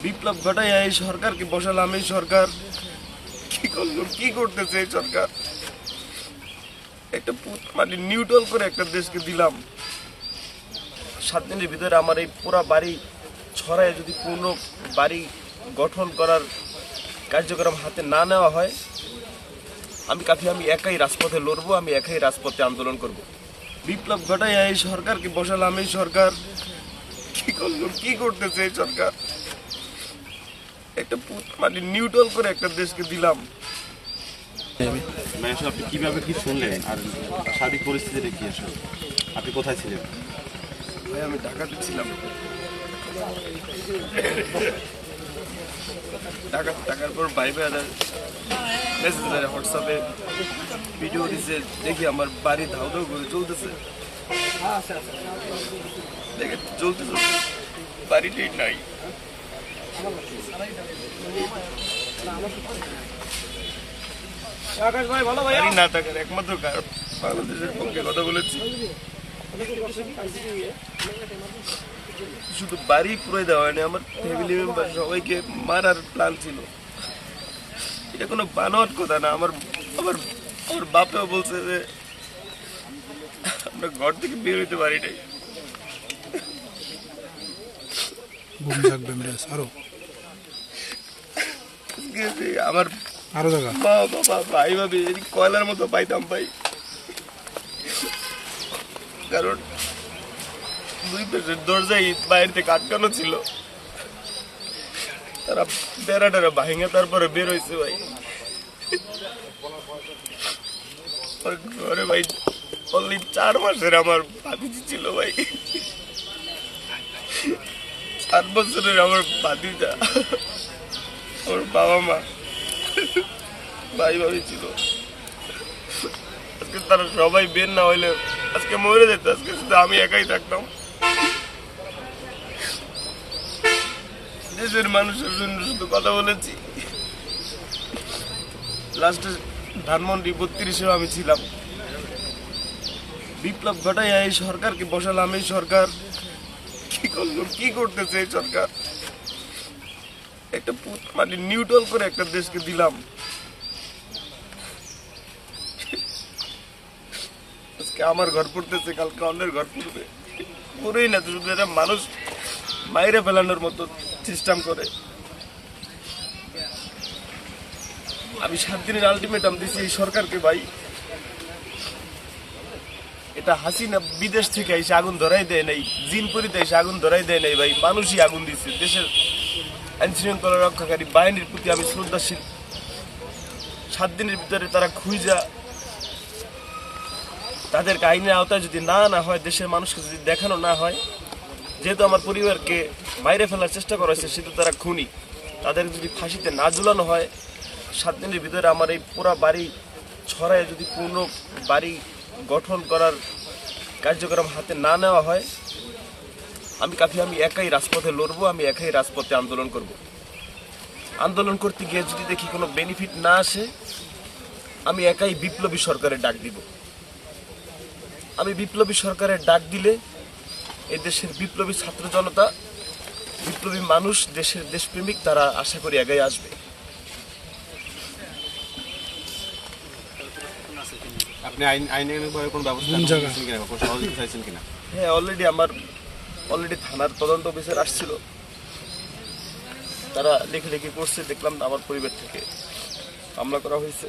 বিপ্লব ঘটাইয়া এই সরকারকে বসালাম। এই সরকার কি করলো, কি করতেছে এই সরকার? একটা মানে নিউট্রাল করে একটা দেশকে দিলাম। 7 দিনের ভিতরে আমার এই পুরা বাড়ি ছড়ায় যদি পূর্ণ বাড়ি গঠন করার কার্যক্রম হাতে না নেওয়া হয়, আমি একাই রাজপথে লড়বো, আমি একাই রাজপথে আন্দোলন করব। বিপ্লব ঘটাইয়া এই সরকারকে বসালাম। এই সরকার কি করলো, কি করতেছে এই সরকার? একটা মানে নিউট্রাল করে একটা দেশকে দিলাম। আপনি কিভাবে কি শুনলেন আর সার্বিক পরিস্থিতিটা কি আসলে? আপনি কোথায় ছিলেন? ভাই আমি ঢাকাতে ছিলাম। ঢাকার পর ভাই মেসেজ হোয়াটসঅ্যাপে ভিডিও দিচ্ছে, দেখি আমার বাড়ি ধাউ ধাউ করে চলতেছে। দেখে চলতেছে, বাড়িটাই নাই। বাড়ি না থাকার একমাত্র কারণ বাংলাদেশের পক্ষে কথা বলেছি। শুধু বাড়ি পুরো দেওয়া হয়নি, আমার ফ্যামিলি মেম্বার সবাইকে মারার প্ল্যান ছিল। এটা কোনো বানোয়াট কথা না। আমার আমার আমার বাপেও বলছে যে আমরা ঘর থেকে বের হইতে পারি নাই। আমার মা বাবা ভাই ভাবি কয়লার মতো পাইতাম ভাই, কারণ 2 পেশের দরজায় বাইরে থেকে আটকানো ছিল। তারা বেড়াটারা ভাঙে তারপরে বের হয়েছে ভাই। ঘরে ভাই অনলি 4 মাসের আমার ভাতিজি ছিল ভাই। 7 বছরের আমার ভাতিজা, আমার বাবা মা ভাই ভাবি ছিল। আজকে তারা সবাই বের না হইলে আজকে মরে যেত। আজকে শুধু আমি একাই থাকতাম। দেশের মানুষের জন্য শুধু কথা বলেছি। লাস্টে ধানমন্ডি 32-এও আমি ছিলাম। বিপ্লব ঘটাইয়া এই সরকারকে বসালাম। এই সরকার কি করলো, কি করতেছে এই সরকার? একটা মানে নিউট্রাল করে একটা দেশকে দিলাম। আজকে আমার ঘর পড়তেছে, কালকে অন্যের ঘর পড়বে। পুরোই না, শুধু এরা মানুষ মাইরে ফেলানোর মতো সিস্টেম করে। আমি 7 দিনের আলটিমেটাম দিছি এই সরকারকে ভাই। এটা হাসিনা বিদেশ থেকে এসে আগুন ধরাই দেয় নাই, জিনপুরিতে এসে আগুন ধরাই দেয় নাই ভাই, মানুষই আগুন দিচ্ছে। দেশের আইন শৃঙ্খলা রক্ষাকারী বাহিনীর প্রতি আমি শ্রদ্ধাশীল। 7 দিনের ভিতরে তারা খুঁজা তাদেরকে আইনের আওতায় যদি না হয়, দেশের মানুষকে যদি দেখানো না হয়, যেহেতু আমার পরিবারকে বাইরে ফেলার চেষ্টা করা হয়েছে, সেহেতু তারা খুনি। তাদের যদি ফাঁসিতে না ঝুলানো হয়, 7 দিনের ভিতরে আমার এই পুরা বাড়ি ছড়ায় যদি পূর্ণ বাড়ি গঠন করার কার্যক্রম হাতে না নেওয়া হয়, আমি একাই রাজপথে লড়বো, আমি একাই রাজপথে আন্দোলন করব। আন্দোলন করতে গিয়ে যদি দেখি কোনো বেনিফিট না আসে, আমি একাই বিপ্লবী সরকারের ডাক দিব। আমি বিপ্লবী সরকারের ডাক দিলে এই দেশের বিপ্লবী ছাত্র জনতা, বিপ্লবী মানুষ, দেশের দেশপ্রেমিক, তারা আশা করি এগিয়ে আসবে। আপনি আইনিভাবে কোনো ব্যবস্থা নিয়েছেন কিনা, কোনো সহযোগিতা চাইছেন কিনা? হ্যাঁ, অলরেডি থানার তদন্ত অফিসার আসছিল। তারা লেখালেখি করছে, দেখলাম আমার পরিবার থেকে হামলা করা হয়েছে।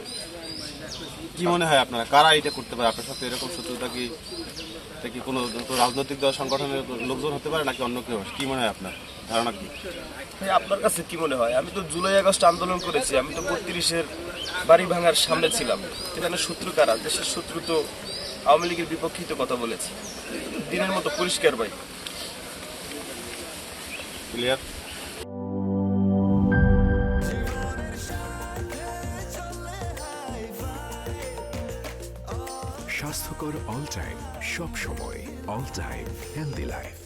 কি মনে হয় আপনারা কারা এটা করতে পারে? আপনার সাথে এরকম শত্রুতা কি কোনো রাজনৈতিক দল সংগঠনের লোকজন হতে পারে নাকি অন্য কেউ? কি মনে হয় আপনার ধারণা কি? ভাই আপনার কাছে কি মনে হয়? আমি তো জুলাই আগস্ট আন্দোলন করেছি, আমি তো 32-এর বাড়ি ভাঙার সামনে ছিলাম। সেখানে শত্রু কারা? দেশের শত্রু তো আওয়ামী লীগের বিপক্ষেই তো কথা বলেছি। দিনের মতো পরিষ্কার ভাই। ক্লিয়ার। স্বাস্থ্যকর অল টাইম, সব সময় অল টাইম হেলদি লাইফ।